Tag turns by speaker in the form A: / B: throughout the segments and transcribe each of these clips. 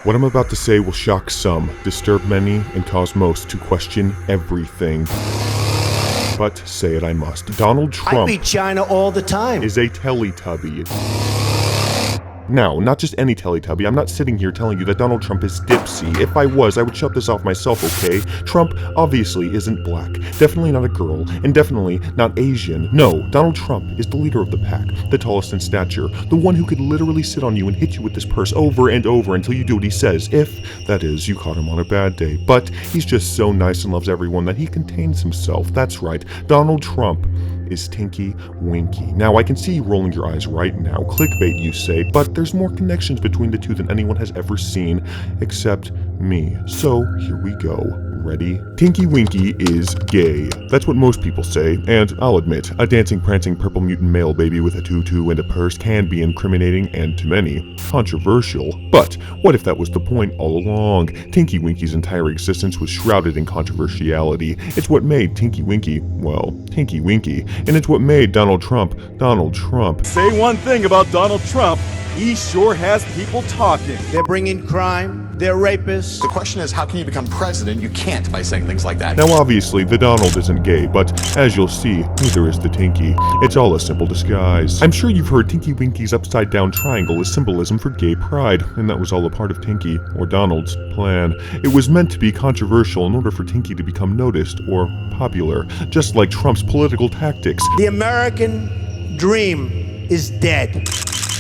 A: What I'm about to say will shock some, disturb many, and cause most to question everything. But say it I must. Donald Trump
B: I beat China all the time.
A: is a Teletubby. Now, not just any Teletubby. I'm not sitting here telling you that Donald Trump is Dipsy. If I was, I would shut this off myself, okay? Trump obviously isn't black, definitely not a girl, and definitely not Asian. No, Donald Trump is the leader of the pack, the tallest in stature, the one who could literally sit on you and hit you with this purse over and over until you do what he says, if, that is, you caught him on a bad day. But he's just so nice and loves everyone that he contains himself. That's right, Donald Trump is Tinky Winky. Now, I can see you rolling your eyes right now. Clickbait, you say, but there's more connections between the two than anyone has ever seen, except me. So, here we go. Ready? Tinky Winky is gay. That's what most people say, and I'll admit, a dancing, prancing, purple mutant male baby with a tutu and a purse can be incriminating and, to many, controversial. But what if that was the point all along? Tinky Winky's entire existence was shrouded in controversiality. It's what made Tinky Winky, well, Tinky Winky, and it's what made Donald Trump, Donald Trump.
C: Say one thing about Donald Trump, he sure has people talking.
B: They're bringing crime, they're rapists.
D: The question is, how can you become president? You can't by saying things like that.
A: Now obviously, the Donald isn't gay, but as you'll see, neither is the Tinky. It's all a simple disguise. I'm sure you've heard Tinky Winky's upside down triangle is symbolism for gay pride, and that was all a part of Tinky, or Donald's, plan. It was meant to be controversial in order for Tinky to become noticed, or popular, just like Trump's political tactics.
B: The American dream is dead.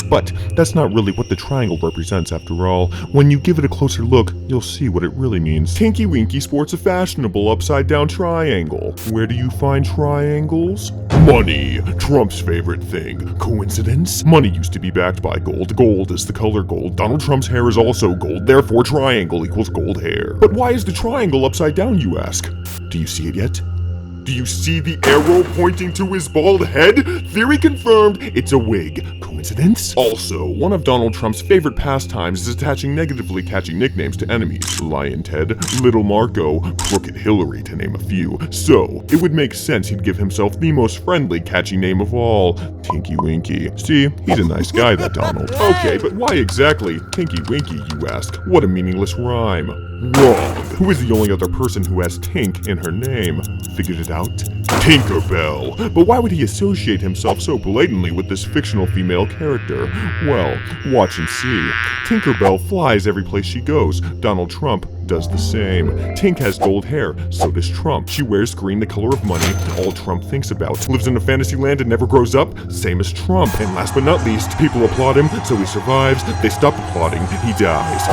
A: But that's not really what the triangle represents after all. When you give it a closer look, you'll see what it really means. Tinky Winky sports a fashionable upside-down triangle. Where do you find triangles? Money, Trump's favorite thing. Coincidence? Money used to be backed by gold. Gold is the color gold. Donald Trump's hair is also gold, therefore triangle equals gold hair. But why is the triangle upside down, you ask? Do you see it yet? Do you see the arrow pointing to his bald head? Theory confirmed, it's a wig. Coincidence? Also, one of Donald Trump's favorite pastimes is attaching negatively catchy nicknames to enemies. Lion Ted, Little Marco, Crooked Hillary, to name a few. So, it would make sense he'd give himself the most friendly catchy name of all, Tinky Winky. See, he's a nice guy, that Donald. Okay, but why exactly Tinky Winky, you ask? What a meaningless rhyme. Wrong. Who is the only other person who has Tink in her name? Figured it out? Tinkerbell. But why would he associate himself so blatantly with this fictional female character? Well, watch and see. Tinkerbell flies every place she goes. Donald Trump does the same. Tink has gold hair, so does Trump. She wears green, the color of money, all Trump thinks about. Lives in a fantasy land and never grows up, same as Trump. And last but not least, people applaud him, so he survives. They stop applauding, he dies.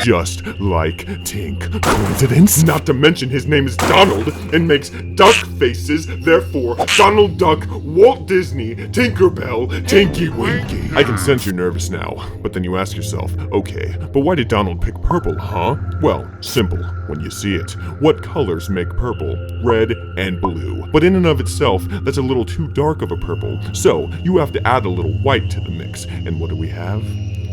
A: Just like Tink. Coincidence? Not to mention his name is Donald and makes duck faces, therefore Donald Duck, Walt Disney, Tinkerbell, Tinky Winky. I can sense you're nervous now, but then you ask yourself, okay, but why did Donald pick purple, huh? Well, simple, when you see it. What colors make purple? Red and blue. But in and of itself, that's a little too dark of a purple, so you have to add a little white to the mix. And what do we have?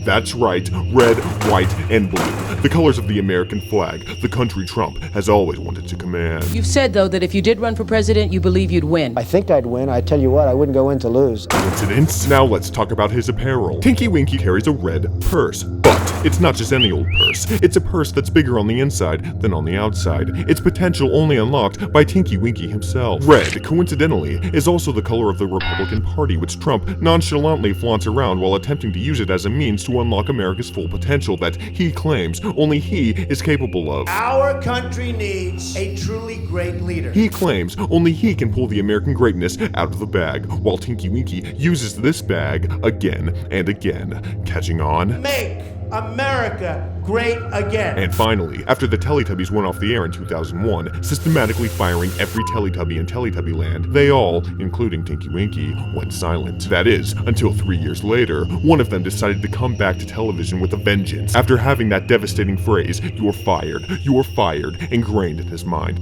A: That's right, red, white, and blue. The colors of the American flag, the country Trump has always wanted to command.
E: You've said, though, that if you did run for president, you believe you'd win.
F: I think I'd win. I tell you what, I wouldn't go in to lose.
A: Coincidence? Now let's talk about his apparel. Tinky Winky carries a red purse, but it's not just any old purse. It's a purse that's bigger on the inside than on the outside. Its potential only unlocked by Tinky Winky himself. Red, coincidentally, is also the color of the Republican Party, which Trump nonchalantly flaunts around while attempting to use it as a means to unlock America's full potential that he claims only he is capable of.
B: Our country needs a truly great leader.
A: He claims only he can pull the American greatness out of the bag, while Tinky Winky uses this bag again and again. Catching on?
B: Make America great again.
A: And finally, after the Teletubbies went off the air in 2001, systematically firing every Teletubby in Teletubby land, they all, including Tinky Winky, went silent. That is, until 3 years later, one of them decided to come back to television with a vengeance, after having that devastating phrase, "You're fired, ingrained in his mind.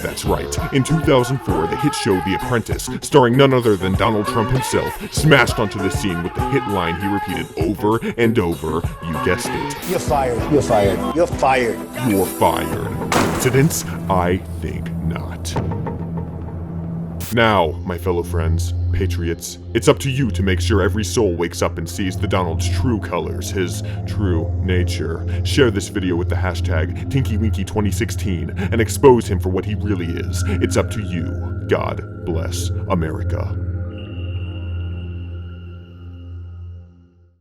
A: That's right. In 2004, the hit show The Apprentice, starring none other than Donald Trump himself, smashed onto the scene with the hit line he repeated over and over. You guessed it.
B: You're fired. You're fired. You're fired.
A: You're fired. Coincidence? I think not. Now, my fellow friends, patriots, it's up to you to make sure every soul wakes up and sees the Donald's true colors, his true nature. Share this video with the hashtag TinkyWinky2016 and expose him for what he really is. It's up to you. God bless America.